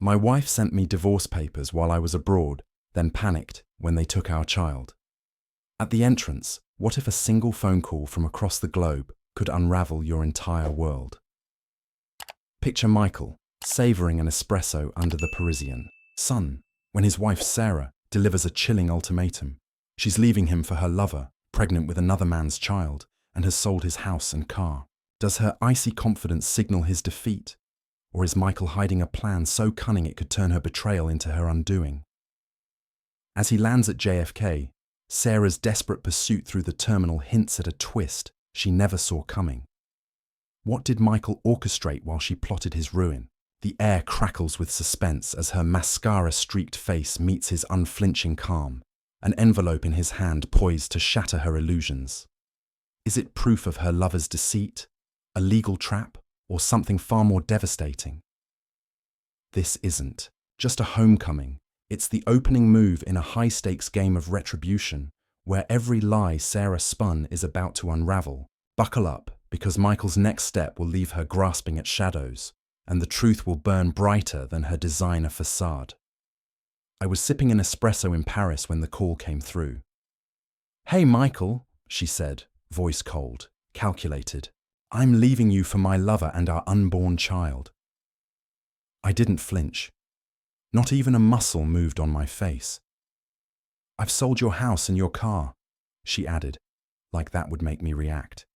My wife sent me divorce papers while I was abroad, then panicked when they took our child. At the entrance, what if a single phone call from across the globe could unravel your entire world? Picture Michael, savouring an espresso under the Parisian sun, when his wife Sarah delivers a chilling ultimatum. She's leaving him for her lover, pregnant with another man's child, and has sold his house and car. Does her icy confidence signal his defeat? Or is Michael hiding a plan so cunning it could turn her betrayal into her undoing? As he lands at JFK, Sarah's desperate pursuit through the terminal hints at a twist she never saw coming. What did Michael orchestrate while she plotted his ruin? The air crackles with suspense as her mascara-streaked face meets his unflinching calm, an envelope in his hand poised to shatter her illusions. Is it proof of her lover's deceit, a legal trap, or something far more devastating? This isn't just a homecoming. It's the opening move in a high-stakes game of retribution, where every lie Sarah spun is about to unravel. Buckle up, because Michael's next step will leave her grasping at shadows, and the truth will burn brighter than her designer facade. I was sipping an espresso in Paris when the call came through. "Hey, Michael," she said, voice cold, calculated. "I'm leaving you for my lover and our unborn child." I didn't flinch. Not even a muscle moved on my face. "I've sold your house and your car," she added, like that would make me react.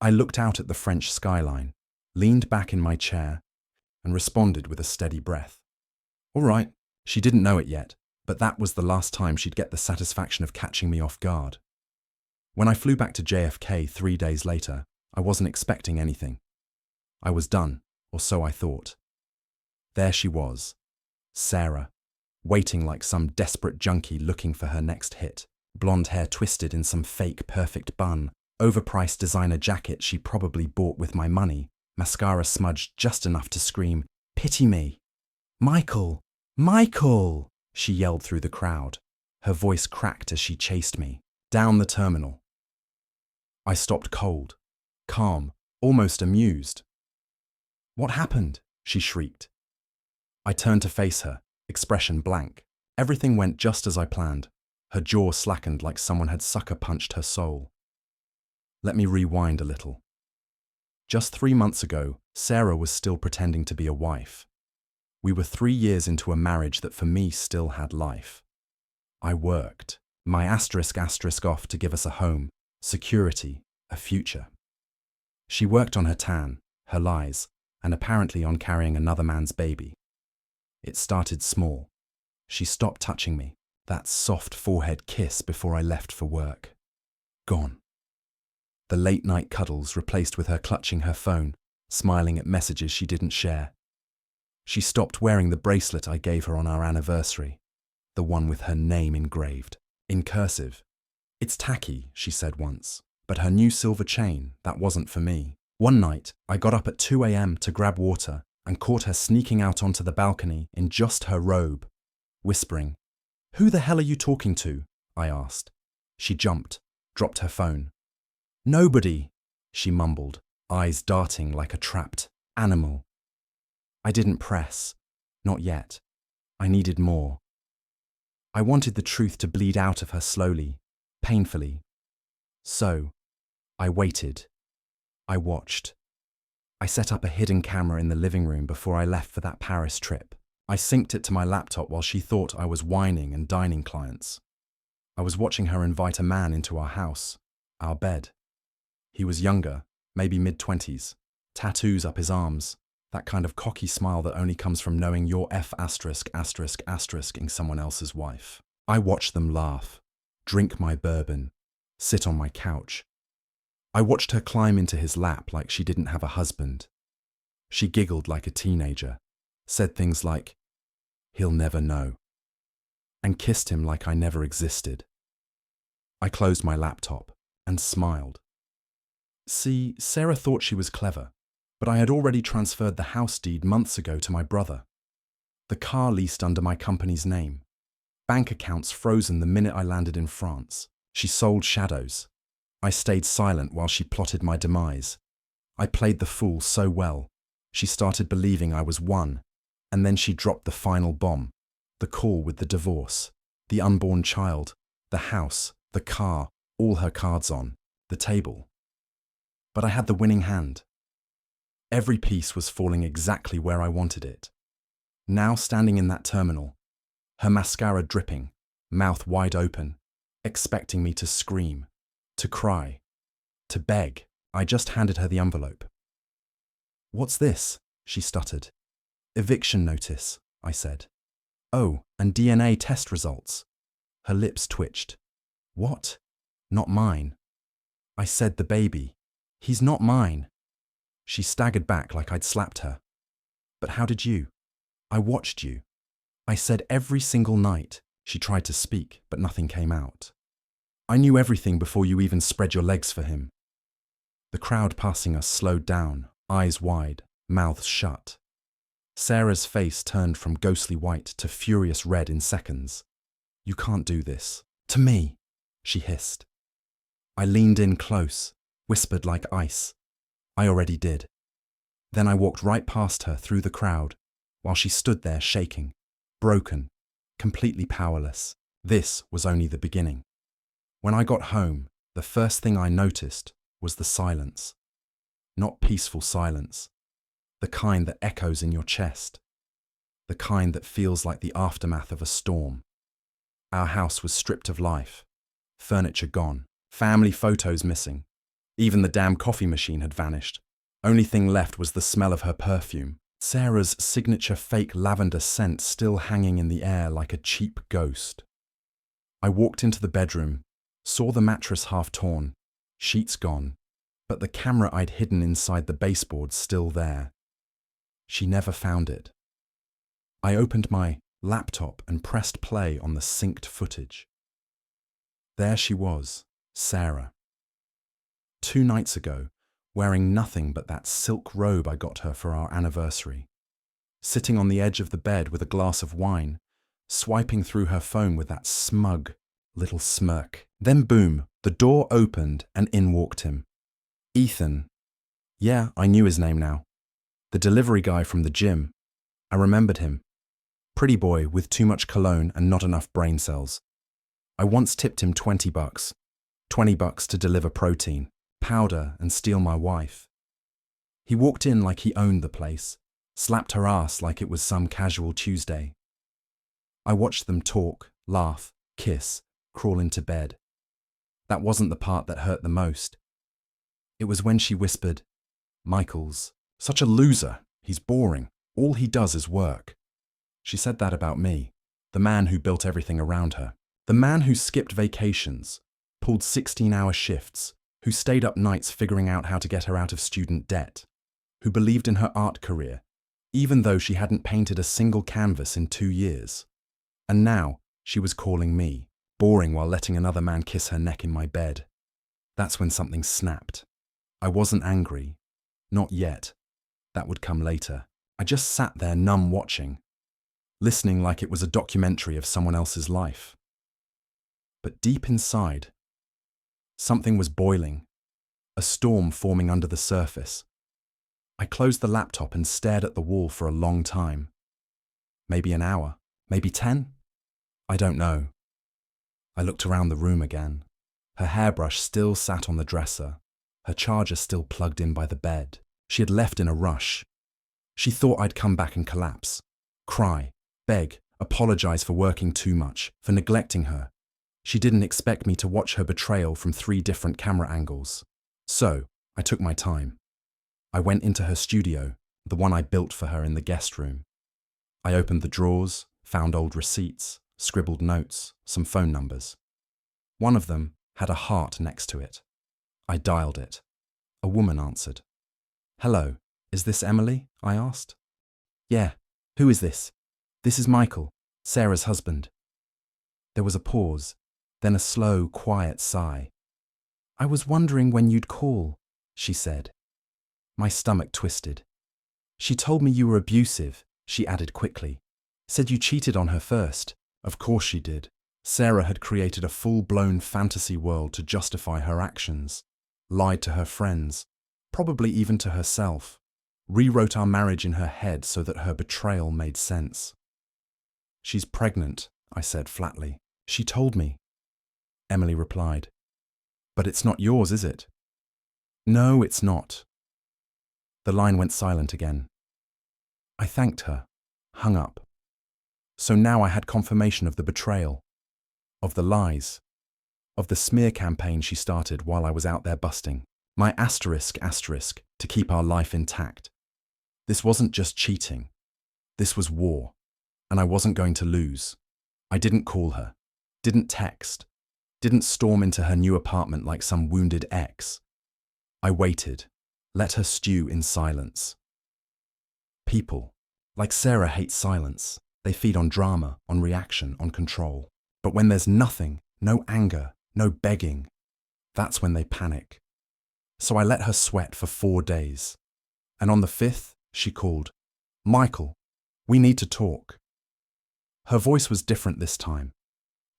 I looked out at the French skyline, leaned back in my chair, and responded with a steady breath. All right, she didn't know it yet, but that was the last time she'd get the satisfaction of catching me off guard. When I flew back to JFK 3 days later, I wasn't expecting anything. I was done, or so I thought. There she was, Sarah, waiting like some desperate junkie looking for her next hit, blonde hair twisted in some fake perfect bun, overpriced designer jacket she probably bought with my money, mascara smudged just enough to scream, "Pity me." "Michael! Michael!" she yelled through the crowd. Her voice cracked as she chased me, down the terminal. I stopped cold, calm, almost amused. "What happened?" she shrieked. I turned to face her, expression blank. Everything went just as I planned. Her jaw slackened like someone had sucker-punched her soul. Let me rewind a little. Just 3 months ago, Sarah was still pretending to be a wife. We were 3 years into a marriage that for me still had life. I worked, my asterisk off to give us a home, security, a future. She worked on her tan, her lies, and apparently on carrying another man's baby. It started small. She stopped touching me, that soft forehead kiss before I left for work. Gone. The late-night cuddles replaced with her clutching her phone, smiling at messages she didn't share. She stopped wearing the bracelet I gave her on our anniversary, the one with her name engraved, in cursive. "It's tacky," she said once, but her new silver chain, that wasn't for me. One night, I got up at 2 a.m. to grab water and caught her sneaking out onto the balcony in just her robe, whispering, "Who the hell are you talking to?" I asked. She jumped, dropped her phone. "Nobody," she mumbled, eyes darting like a trapped animal. I didn't press. Not yet. I needed more. I wanted the truth to bleed out of her slowly, painfully. So, I waited. I watched. I set up a hidden camera in the living room before I left for that Paris trip. I synced it to my laptop while she thought I was whining and dining clients. I was watching her invite a man into our house, our bed. He was younger, maybe mid-20s, tattoos up his arms, that kind of cocky smile that only comes from knowing you're ****ing someone else's wife. I watched them laugh, drink my bourbon, sit on my couch. I watched her climb into his lap like she didn't have a husband. She giggled like a teenager, said things like, "He'll never know," and kissed him like I never existed. I closed my laptop and smiled. See, Sarah thought she was clever, but I had already transferred the house deed months ago to my brother. The car leased under my company's name. Bank accounts frozen the minute I landed in France. She sold shadows. I stayed silent while she plotted my demise. I played the fool so well. She started believing I was won, And then she dropped the final bomb. The call with the divorce, the unborn child, the house, the car, all her cards on the table. But I had the winning hand. Every piece was falling exactly where I wanted it. Now standing in that terminal, her mascara dripping, mouth wide open, expecting me to scream, to cry, to beg, I just handed her the envelope. "What's this?" she stuttered. "Eviction notice," I said. "Oh, and DNA test results." Her lips twitched. "What? Not mine." I said, "The baby. He's not mine." She staggered back like I'd slapped her. "But how did you? I watched you." I said every single night. She tried to speak, but nothing came out. "I knew everything before you even spread your legs for him." The crowd passing us slowed down, eyes wide, mouths shut. Sarah's face turned from ghostly white to furious red in seconds. "You can't do this. To me," she hissed. I leaned in close, whispered like ice. I already did. Then I walked right past her through the crowd, while she stood there shaking, broken, completely powerless. This was only the beginning. When I got home, the first thing I noticed was the silence. Not peaceful silence. The kind that echoes in your chest. The kind that feels like the aftermath of a storm. Our house was stripped of life. Furniture gone. Family photos missing. Even the damn coffee machine had vanished. Only thing left was the smell of her perfume. Sarah's signature fake lavender scent still hanging in the air like a cheap ghost. I walked into the bedroom, saw the mattress half torn, sheets gone, but the camera I'd hidden inside the baseboard still there. She never found it. I opened my laptop and pressed play on the synced footage. There she was, Sarah. 2 nights ago, wearing nothing but that silk robe I got her for our anniversary. Sitting on the edge of the bed with a glass of wine, swiping through her phone with that smug little smirk. Then boom, the door opened and in walked him. Ethan. Yeah, I knew his name now. The delivery guy from the gym. I remembered him. Pretty boy with too much cologne and not enough brain cells. I once tipped him $20. $20 to deliver protein, powder, and steal my wife. He walked in like he owned the place, slapped her ass like it was some casual Tuesday. I watched them talk, laugh, kiss, crawl into bed. That wasn't the part that hurt the most. It was when she whispered, "Michael's such a loser. He's boring. All he does is work." She said that about me, the man who built everything around her. The man who skipped vacations, pulled 16-hour shifts, who stayed up nights figuring out how to get her out of student debt, who believed in her art career, even though she hadn't painted a single canvas in 2 years. And now she was calling me, boring while letting another man kiss her neck in my bed. That's when something snapped. I wasn't angry. Not yet. That would come later. I just sat there numb watching, listening like it was a documentary of someone else's life. But deep inside, something was boiling, a storm forming under the surface. I closed the laptop and stared at the wall for a long time. Maybe an hour, maybe 10? I don't know. I looked around the room again. Her hairbrush still sat on the dresser, her charger still plugged in by the bed. She had left in a rush. She thought I'd come back and collapse, cry, beg, apologize for working too much, for neglecting her. She didn't expect me to watch her betrayal from 3 different camera angles. So, I took my time. I went into her studio, the one I built for her in the guest room. I opened the drawers, found old receipts, scribbled notes, some phone numbers. One of them had a heart next to it. I dialed it. A woman answered. "Hello, is this Emily?" I asked. "Yeah, who is this?" "This is Michael, Sarah's husband." There was a pause, then a slow, quiet sigh. "I was wondering when you'd call," she said. My stomach twisted. "She told me you were abusive," she added quickly. "Said you cheated on her first." Of course she did. Sarah had created a full-blown fantasy world to justify her actions, lied to her friends, probably even to herself. rewrote our marriage in her head so that her betrayal made sense. "She's pregnant," I said flatly. "She told me." Emily replied, "But it's not yours, is it?" "No, it's not." The line went silent again. I thanked her, hung up. So now I had confirmation of the betrayal, of the lies, of the smear campaign she started while I was out there busting. My asterisk to keep our life intact. This wasn't just cheating. This was war, and I wasn't going to lose. I didn't call her, didn't text, didn't storm into her new apartment like some wounded ex. I waited, let her stew in silence. People, like Sarah, hate silence. They feed on drama, on reaction, on control. But when there's nothing, no anger, no begging, that's when they panic. So I let her sweat for 4 days. And on the 5th, she called, "Michael, we need to talk." Her voice was different this time.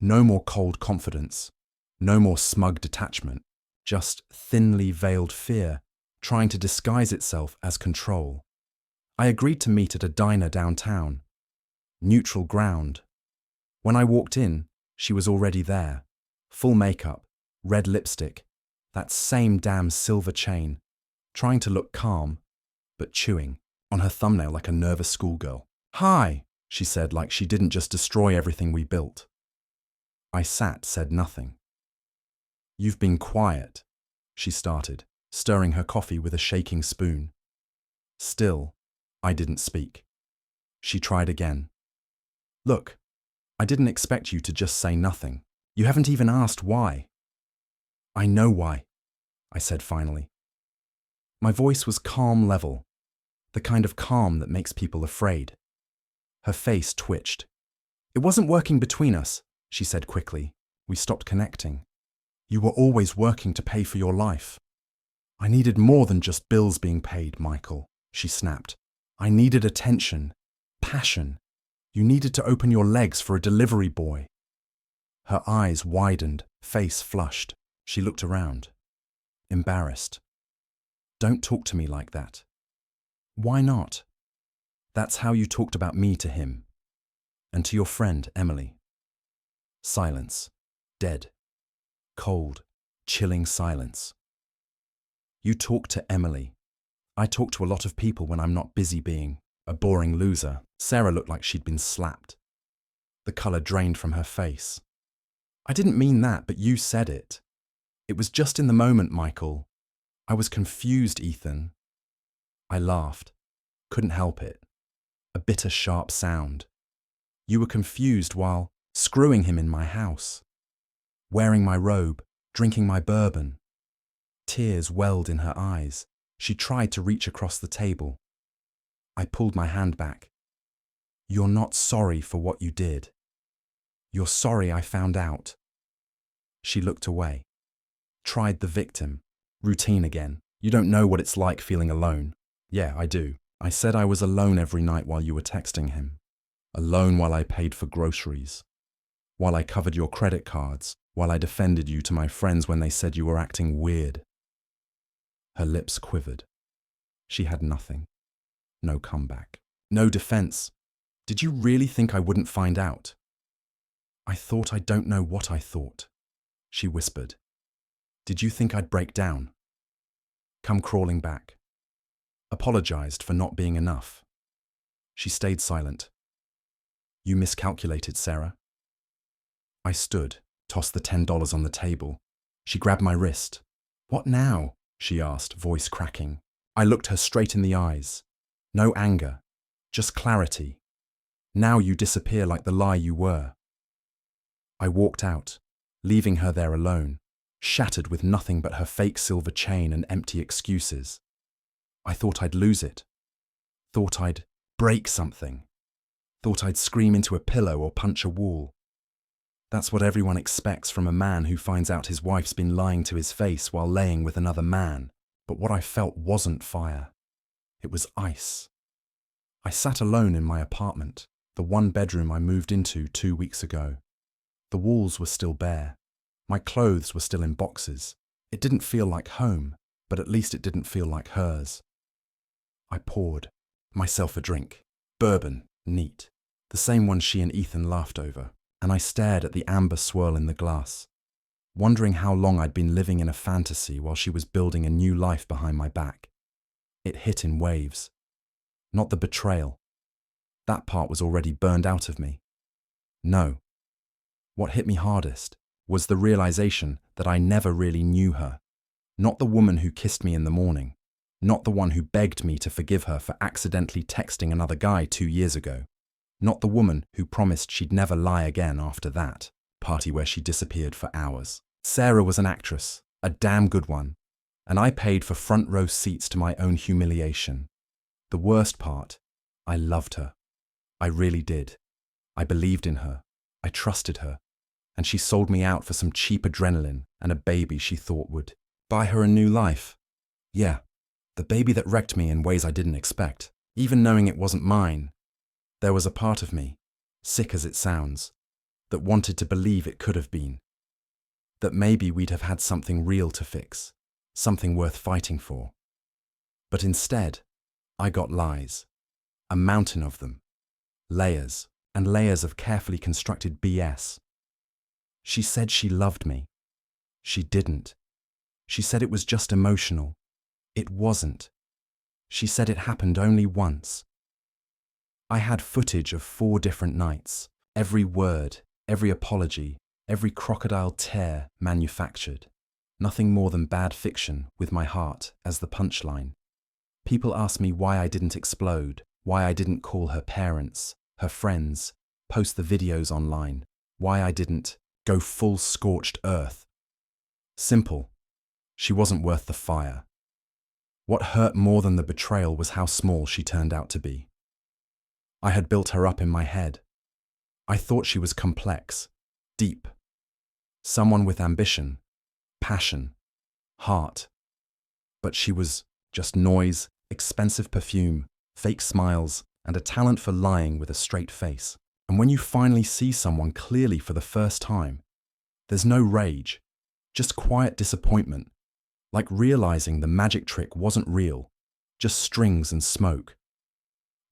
No more cold confidence, no more smug detachment, just thinly veiled fear trying to disguise itself as control. I agreed to meet at a diner downtown. Neutral ground. When I walked in, she was already there. Full makeup, red lipstick, that same damn silver chain, trying to look calm, but chewing on her thumbnail like a nervous schoolgirl. "Hi," she said, like she didn't just destroy everything we built. I sat, said nothing. "You've been quiet," she started, stirring her coffee with a shaking spoon. Still, I didn't speak. She tried again. "Look, I didn't expect you to just say nothing. You haven't even asked why." "I know why," I said finally. My voice was calm level, the kind of calm that makes people afraid. Her face twitched. "It wasn't working between us," she said quickly. "We stopped connecting. You were always working to pay for your life." "I needed more than just bills being paid, Michael," she snapped. "I needed attention, passion. You needed to open your legs for a delivery boy." Her eyes widened, face flushed. She looked around, embarrassed. "Don't talk to me like that." "Why not?" "That's how you talked about me to him. And to your friend, Emily." Silence. Dead. Cold, chilling silence. "You talk to Emily. I talk to a lot of people when I'm not busy being a boring loser." Sarah looked like she'd been slapped. The colour drained from her face. "I didn't mean that, but you said it. It was just in the moment, Michael. I was confused, Ethan." I laughed. Couldn't help it. A bitter, sharp sound. "You were confused while screwing him in my house. Wearing my robe, drinking my bourbon." Tears welled in her eyes. She tried to reach across the table. I pulled my hand back. "You're not sorry for what you did. You're sorry I found out." She looked away. Tried the victim. Routine again. "You don't know what it's like feeling alone." "Yeah, I do. I said I was alone every night while you were texting him. Alone while I paid for groceries. While I covered your credit cards. While I defended you to my friends when they said you were acting weird." Her lips quivered. She had nothing. No comeback. No defense. "Did you really think I wouldn't find out?" "I thought I don't know what I thought," she whispered. "Did you think I'd break down? Come crawling back? Apologized for not being enough?" She stayed silent. "You miscalculated, Sarah." I stood, tossed the $10 on the table. She grabbed my wrist. "What now?" she asked, voice cracking. I looked her straight in the eyes. No anger, just clarity. "Now you disappear like the lie you were." I walked out, leaving her there alone, shattered with nothing but her fake silver chain and empty excuses. I thought I'd lose it. Thought I'd break something. Thought I'd scream into a pillow or punch a wall. That's what everyone expects from a man who finds out his wife's been lying to his face while laying with another man. But what I felt wasn't fire. It was ice. I sat alone in my apartment, the one bedroom I moved into 2 weeks ago. The walls were still bare. My clothes were still in boxes. It didn't feel like home, but at least it didn't feel like hers. I poured myself a drink. Bourbon, neat. The same one she and Ethan laughed over. And I stared at the amber swirl in the glass, wondering how long I'd been living in a fantasy while she was building a new life behind my back. It hit in waves. Not the betrayal. That part was already burned out of me. No. What hit me hardest was the realization that I never really knew her. Not the woman who kissed me in the morning. Not the one who begged me to forgive her for accidentally texting another guy 2 years ago. Not the woman who promised she'd never lie again after that party where she disappeared for hours. Sarah was an actress, a damn good one, and I paid for front row seats to my own humiliation. The worst part, I loved her. I really did. I believed in her. I trusted her. And she sold me out for some cheap adrenaline and a baby she thought would buy her a new life. Yeah, the baby that wrecked me in ways I didn't expect. Even knowing it wasn't mine, there was a part of me, sick as it sounds, that wanted to believe it could have been. That maybe we'd have had something real to fix, something worth fighting for. But instead, I got lies. A mountain of them. Layers and layers of carefully constructed BS. She said she loved me. She didn't. She said it was just emotional. It wasn't. She said it happened only once. I had footage of 4 different nights. Every word, every apology, every crocodile tear manufactured. Nothing more than bad fiction with my heart as the punchline. People ask me why I didn't explode, why I didn't call her parents, her friends, post the videos online, why I didn't go full scorched earth. Simple. She wasn't worth the fire. What hurt more than the betrayal was how small she turned out to be. I had built her up in my head. I thought she was complex, deep. Someone with ambition, passion, heart. But she was just noise, expensive perfume, fake smiles, and a talent for lying with a straight face. And when you finally see someone clearly for the first time, there's no rage, just quiet disappointment, like realizing the magic trick wasn't real, just strings and smoke.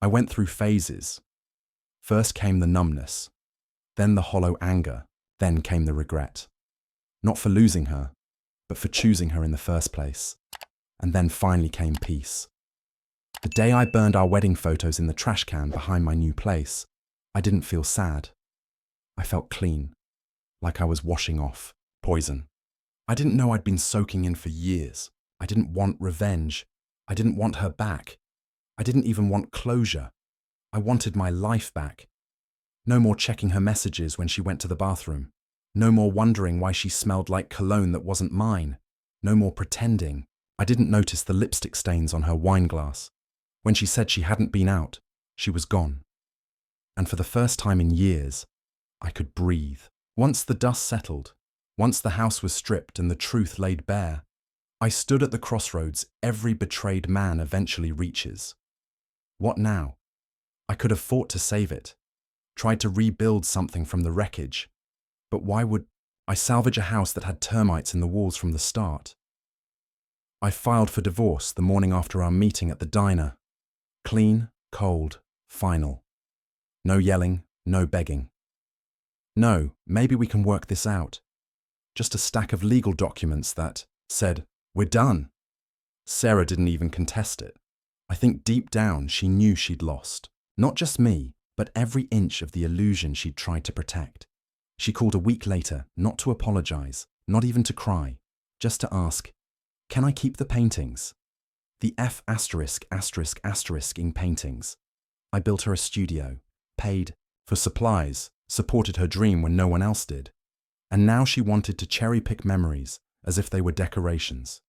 I went through phases. First came the numbness, then the hollow anger, then came the regret. Not for losing her, but for choosing her in the first place. And then finally came peace. The day I burned our wedding photos in the trash can behind my new place, I didn't feel sad. I felt clean, like I was washing off poison. I didn't know I'd been soaking in for years. I didn't want revenge. I didn't want her back. I didn't even want closure. I wanted my life back. No more checking her messages when she went to the bathroom. No more wondering why she smelled like cologne that wasn't mine. No more pretending. I didn't notice the lipstick stains on her wine glass. When she said she hadn't been out, she was gone. And for the first time in years, I could breathe. Once the dust settled, once the house was stripped and the truth laid bare, I stood at the crossroads every betrayed man eventually reaches. What now? I could have fought to save it, tried to rebuild something from the wreckage. But why would I salvage a house that had termites in the walls from the start? I filed for divorce the morning after our meeting at the diner. Clean, cold, final. No yelling, no begging. No, maybe we can work this out. Just a stack of legal documents that said, we're done. Sarah didn't even contest it. I think deep down she knew she'd lost. Not just me, but every inch of the illusion she'd tried to protect. She called a week later, not to apologize, not even to cry, just to ask, can I keep the paintings? The F******ing paintings. I built her a studio, paid for supplies, supported her dream when no one else did. And now she wanted to cherry-pick memories as if they were decorations.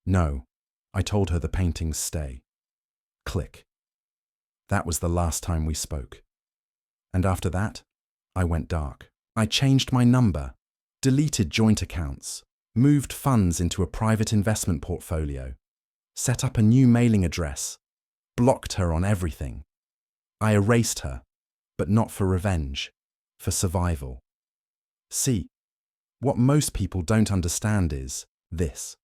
No, I told her the paintings stay. Click. That was the last time we spoke. And after that, I went dark. I changed my number, deleted joint accounts, moved funds into a private investment portfolio, set up a new mailing address, blocked her on everything. I erased her, but not for revenge, for survival. See, what most people don't understand is this.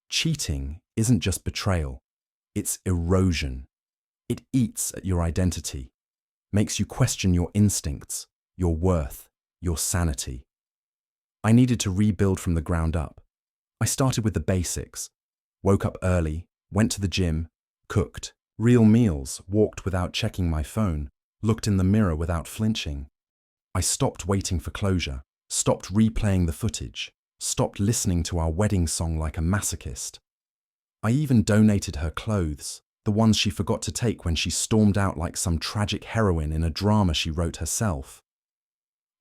Cheating isn't just betrayal. It's erosion. It eats at your identity, makes you question your instincts, your worth, your sanity. I needed to rebuild from the ground up. I started with the basics. Woke up early, went to the gym, cooked real meals, walked without checking my phone, looked in the mirror without flinching. I stopped waiting for closure, stopped replaying the footage, stopped listening to our wedding song like a masochist. I even donated her clothes, the ones she forgot to take when she stormed out like some tragic heroine in a drama she wrote herself.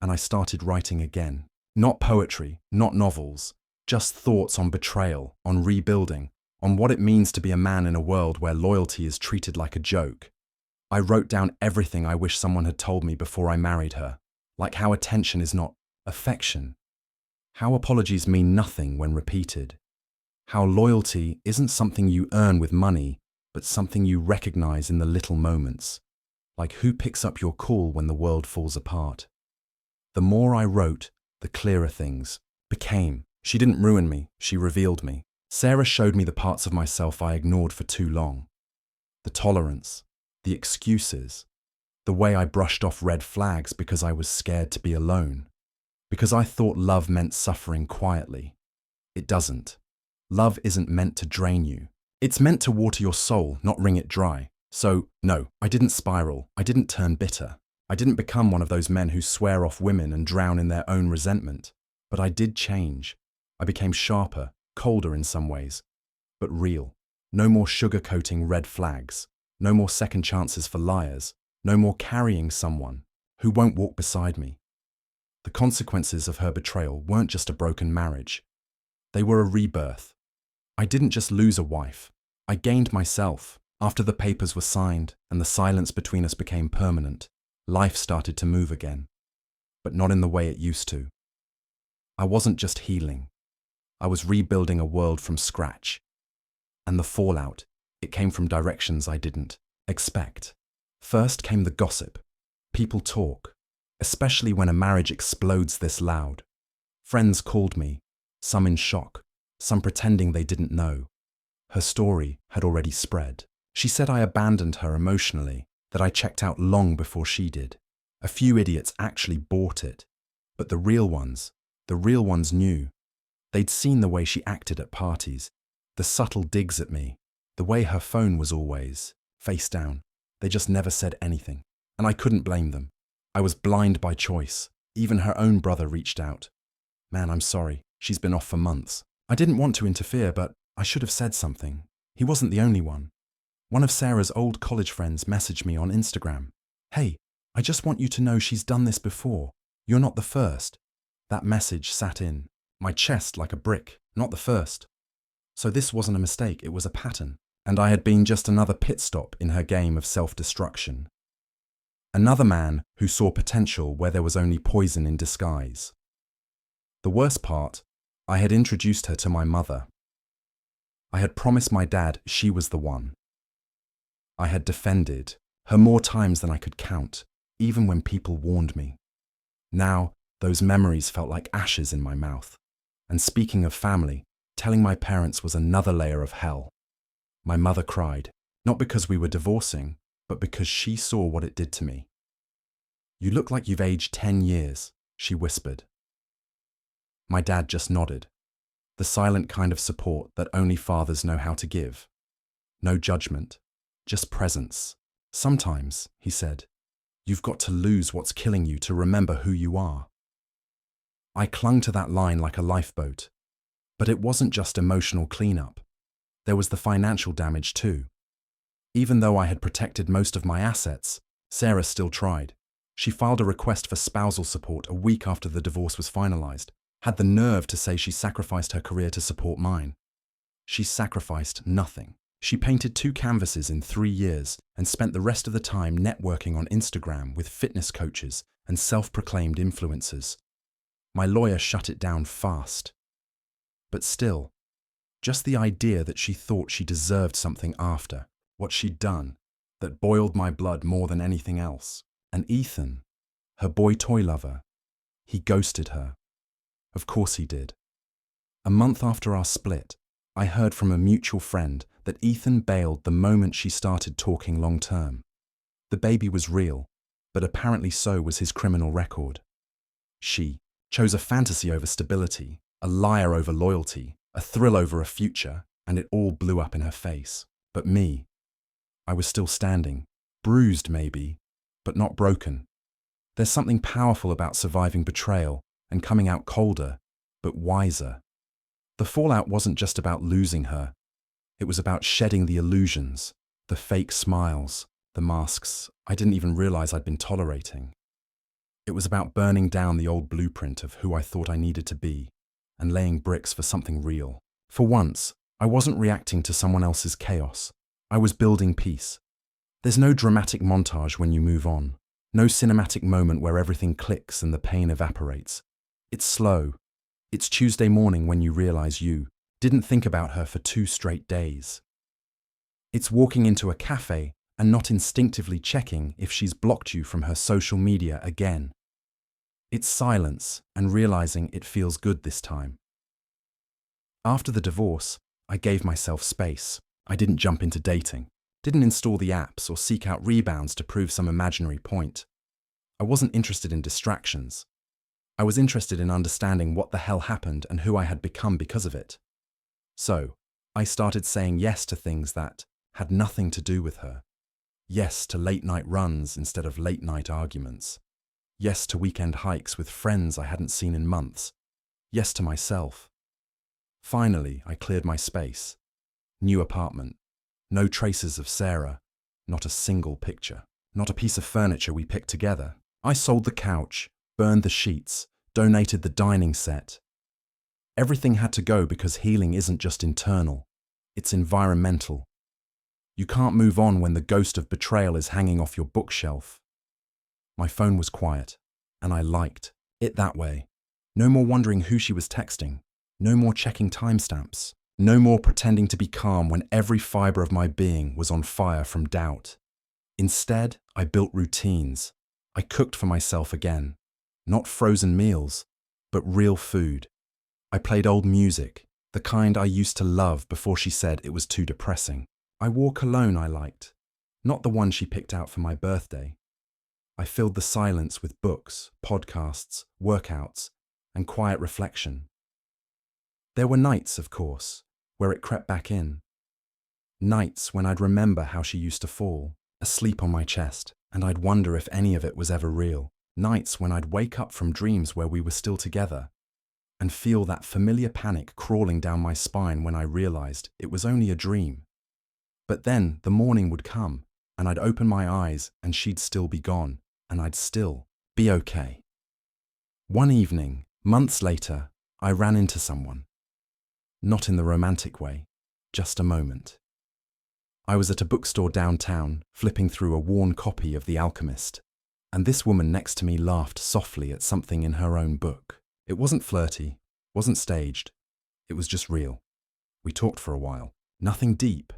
And I started writing again. Not poetry, not novels, just thoughts on betrayal, on rebuilding, on what it means to be a man in a world where loyalty is treated like a joke. I wrote down everything I wish someone had told me before I married her, like how attention is not affection, how apologies mean nothing when repeated, how loyalty isn't something you earn with money, but something you recognize in the little moments, like who picks up your call when the world falls apart. The more I wrote, the clearer things became. She didn't ruin me, she revealed me. Sarah showed me the parts of myself I ignored for too long. The tolerance, the excuses, the way I brushed off red flags because I was scared to be alone, because I thought love meant suffering quietly. It doesn't. Love isn't meant to drain you. It's meant to water your soul, not wring it dry. So, no, I didn't spiral. I didn't turn bitter. I didn't become one of those men who swear off women and drown in their own resentment. But I did change. I became sharper, colder in some ways, but real. No more sugarcoating red flags. No more second chances for liars. No more carrying someone who won't walk beside me. The consequences of her betrayal weren't just a broken marriage. They were a rebirth. I didn't just lose a wife. I gained myself. After the papers were signed and the silence between us became permanent, life started to move again, but not in the way it used to. I wasn't just healing. I was rebuilding a world from scratch. And the fallout, it came from directions I didn't expect. First came the gossip. People talk, especially when a marriage explodes this loud. Friends called me, some in shock, some pretending they didn't know. Her story had already spread. She said I abandoned her emotionally, that I checked out long before she did. A few idiots actually bought it, but the real ones knew. They'd seen the way she acted at parties, the subtle digs at me, the way her phone was always face down. They just never said anything, and I couldn't blame them. I was blind by choice. Even her own brother reached out. Man, I'm sorry. She's been off for months. I didn't want to interfere, but I should have said something. He wasn't the only one. One of Sarah's old college friends messaged me on Instagram. Hey, I just want you to know she's done this before. You're not the first. That message sat in my chest like a brick, not the first. So this wasn't a mistake, it was a pattern. And I had been just another pit stop in her game of self-destruction. Another man who saw potential where there was only poison in disguise. The worst part, I had introduced her to my mother. I had promised my dad she was the one. I had defended her more times than I could count, even when people warned me. Now, those memories felt like ashes in my mouth. And speaking of family, telling my parents was another layer of hell. My mother cried, not because we were divorcing, but because she saw what it did to me. You look like you've aged 10 years, she whispered. My dad just nodded, the silent kind of support that only fathers know how to give. No judgment, just presence. Sometimes, he said, you've got to lose what's killing you to remember who you are. I clung to that line like a lifeboat, but it wasn't just emotional cleanup. There was the financial damage too. Even though I had protected most of my assets, Sarah still tried. She filed a request for spousal support a week after the divorce was finalized, had the nerve to say she sacrificed her career to support mine. She sacrificed nothing. She painted 2 canvases in 3 years and spent the rest of the time networking on Instagram with fitness coaches and self-proclaimed influencers. My lawyer shut it down fast. But still, just the idea that she thought she deserved something after what she'd done, that boiled my blood more than anything else. And Ethan, her boy toy lover, he ghosted her. Of course he did. A month after our split, I heard from a mutual friend that Ethan bailed the moment she started talking long-term. The baby was real, but apparently so was his criminal record. She chose a fantasy over stability, a liar over loyalty, a thrill over a future, and it all blew up in her face. But me, I was still standing, bruised maybe, but not broken. There's something powerful about surviving betrayal and coming out colder, but wiser. The fallout wasn't just about losing her. It was about shedding the illusions, the fake smiles, the masks I didn't even realize I'd been tolerating. It was about burning down the old blueprint of who I thought I needed to be and laying bricks for something real. For once, I wasn't reacting to someone else's chaos. I was building peace. There's no dramatic montage when you move on. No cinematic moment where everything clicks and the pain evaporates. It's slow. It's Tuesday morning when you realize you didn't think about her for 2 straight days. It's walking into a cafe and not instinctively checking if she's blocked you from her social media again. It's silence and realizing it feels good this time. After the divorce, I gave myself space. I didn't jump into dating, didn't install the apps or seek out rebounds to prove some imaginary point. I wasn't interested in distractions. I was interested in understanding what the hell happened and who I had become because of it. So, I started saying yes to things that had nothing to do with her. Yes to late-night runs instead of late-night arguments. Yes to weekend hikes with friends I hadn't seen in months. Yes to myself. Finally, I cleared my space. New apartment. No traces of Sarah. Not a single picture. Not a piece of furniture we picked together. I sold the couch, burned the sheets, donated the dining set. Everything had to go because healing isn't just internal. It's environmental. You can't move on when the ghost of betrayal is hanging off your bookshelf. My phone was quiet, and I liked it that way. No more wondering who she was texting. No more checking timestamps. No more pretending to be calm when every fiber of my being was on fire from doubt. Instead, I built routines. I cooked for myself again. Not frozen meals, but real food. I played old music, the kind I used to love before she said it was too depressing. I wore cologne I liked, not the one she picked out for my birthday. I filled the silence with books, podcasts, workouts, and quiet reflection. There were nights, of course, where it crept back in. Nights when I'd remember how she used to fall, asleep on my chest, and I'd wonder if any of it was ever real. Nights when I'd wake up from dreams where we were still together, and feel that familiar panic crawling down my spine when I realized it was only a dream. But then the morning would come, and I'd open my eyes and she'd still be gone, and I'd still be okay. One evening, months later, I ran into someone. Not in the romantic way, just a moment. I was at a bookstore downtown, flipping through a worn copy of The Alchemist, and this woman next to me laughed softly at something in her own book. It wasn't flirty, wasn't staged, it was just real. We talked for a while. Nothing deep,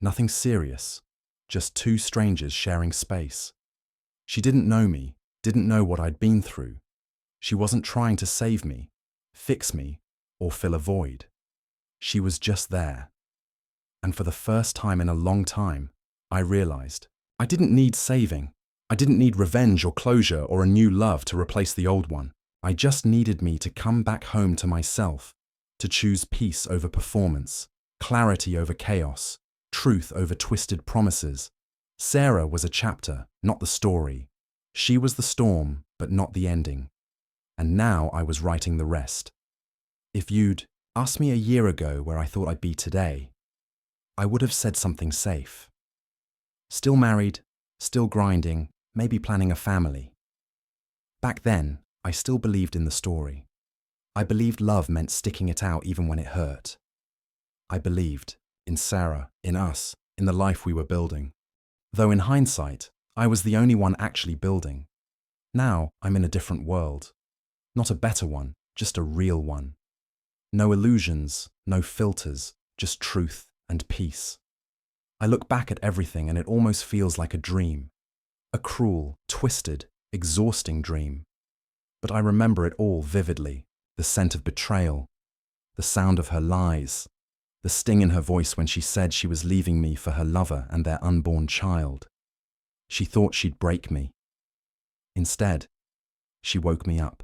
nothing serious, just 2 strangers sharing space. She didn't know me, didn't know what I'd been through. She wasn't trying to save me, fix me, or fill a void. She was just there. And for the first time in a long time, I realized I didn't need saving. I didn't need revenge or closure or a new love to replace the old one. I just needed me to come back home to myself, to choose peace over performance, clarity over chaos, truth over twisted promises. Sarah was a chapter, not the story. She was the storm, but not the ending. And now I was writing the rest. If you'd asked me a year ago where I thought I'd be today, I would have said something safe. Still married, still grinding, maybe planning a family. Back then, I still believed in the story. I believed love meant sticking it out even when it hurt. I believed in Sarah, in us, in the life we were building. Though in hindsight, I was the only one actually building. Now I'm in a different world. Not a better one, just a real one. No illusions, no filters, just truth and peace. I look back at everything and it almost feels like a dream. A cruel, twisted, exhausting dream. But I remember it all vividly. The scent of betrayal, the sound of her lies, the sting in her voice when she said she was leaving me for her lover and their unborn child. She thought she'd break me. Instead, she woke me up.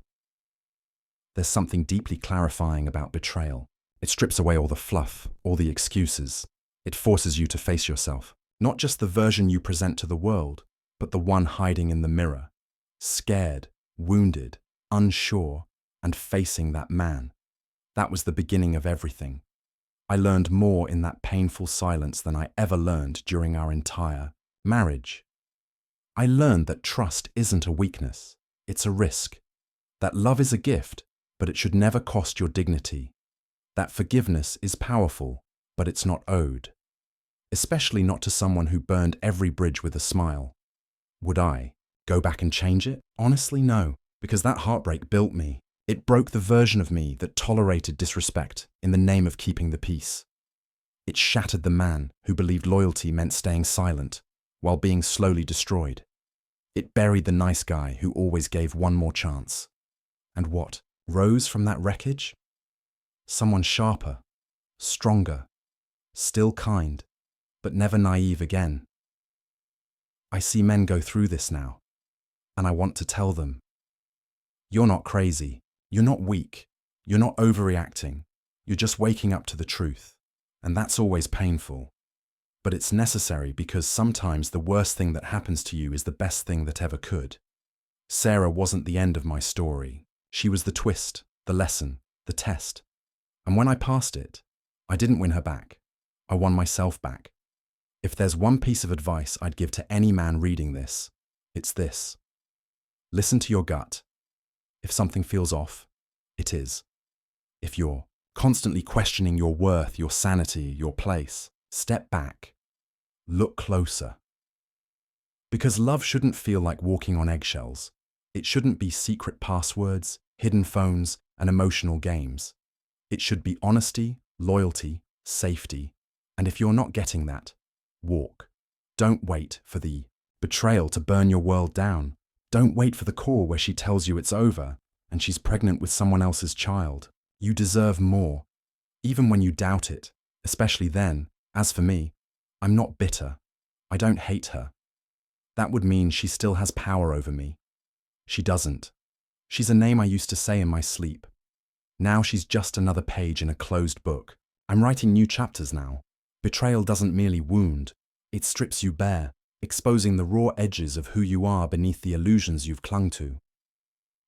There's something deeply clarifying about betrayal. It strips away all the fluff, all the excuses. It forces you to face yourself, not just the version you present to the world, but the one hiding in the mirror, scared, wounded, unsure, and facing that man. That was the beginning of everything. I learned more in that painful silence than I ever learned during our entire marriage. I learned that trust isn't a weakness, it's a risk. That love is a gift, but it should never cost your dignity. That forgiveness is powerful, but it's not owed. Especially not to someone who burned every bridge with a smile. Would I go back and change it? Honestly, no, because that heartbreak built me. It broke the version of me that tolerated disrespect in the name of keeping the peace. It shattered the man who believed loyalty meant staying silent while being slowly destroyed. It buried the nice guy who always gave one more chance. And what rose from that wreckage? Someone sharper, stronger, still kind, but never naive again. I see men go through this now, and I want to tell them, you're not crazy, you're not weak, you're not overreacting, you're just waking up to the truth, and that's always painful. But it's necessary because sometimes the worst thing that happens to you is the best thing that ever could. Sarah wasn't the end of my story. She was the twist, the lesson, the test. And when I passed it, I didn't win her back. I won myself back. If there's one piece of advice I'd give to any man reading this, it's this. Listen to your gut. If something feels off, it is. If you're constantly questioning your worth, your sanity, your place, step back. Look closer. Because love shouldn't feel like walking on eggshells. It shouldn't be secret passwords, hidden phones, and emotional games. It should be honesty, loyalty, safety. And if you're not getting that, walk. Don't wait for the betrayal to burn your world down. Don't wait for the call where she tells you it's over and she's pregnant with someone else's child. You deserve more, even when you doubt it, especially then. As for me, I'm not bitter. I don't hate her. That would mean she still has power over me. She doesn't. She's a name I used to say in my sleep. Now she's just another page in a closed book. I'm writing new chapters now. Betrayal doesn't merely wound, it strips you bare, exposing the raw edges of who you are beneath the illusions you've clung to.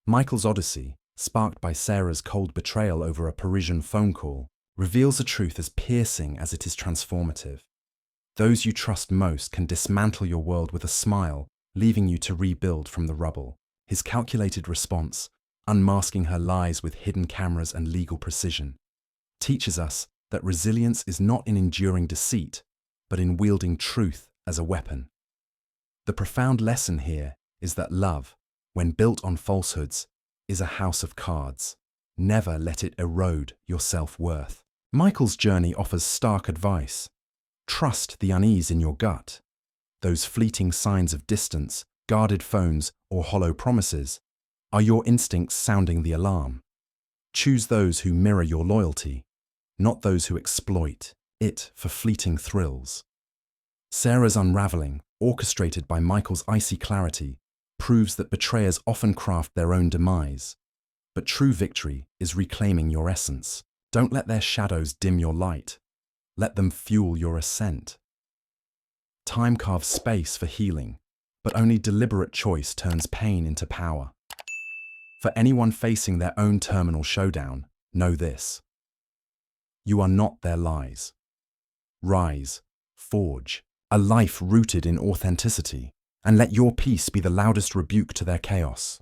Michael's odyssey, sparked by Sarah's cold betrayal over a Parisian phone call, reveals a truth as piercing as it is transformative. Those you trust most can dismantle your world with a smile, leaving you to rebuild from the rubble. His calculated response, unmasking her lies with hidden cameras and legal precision, teaches us that resilience is not in enduring deceit, but in wielding truth as a weapon. The profound lesson here is that love, when built on falsehoods, is a house of cards. Never let it erode your self-worth. Michael's journey offers stark advice. Trust the unease in your gut. Those fleeting signs of distance, guarded phones, or hollow promises are your instincts sounding the alarm. Choose those who mirror your loyalty, not those who exploit it for fleeting thrills. Sarah's unraveling, orchestrated by Michael's icy clarity, proves that betrayers often craft their own demise. But true victory is reclaiming your essence. Don't let their shadows dim your light. Let them fuel your ascent. Time carves space for healing, but only deliberate choice turns pain into power. For anyone facing their own terminal showdown, know this. You are not their lies. Rise, forge, a life rooted in authenticity, and let your peace be the loudest rebuke to their chaos.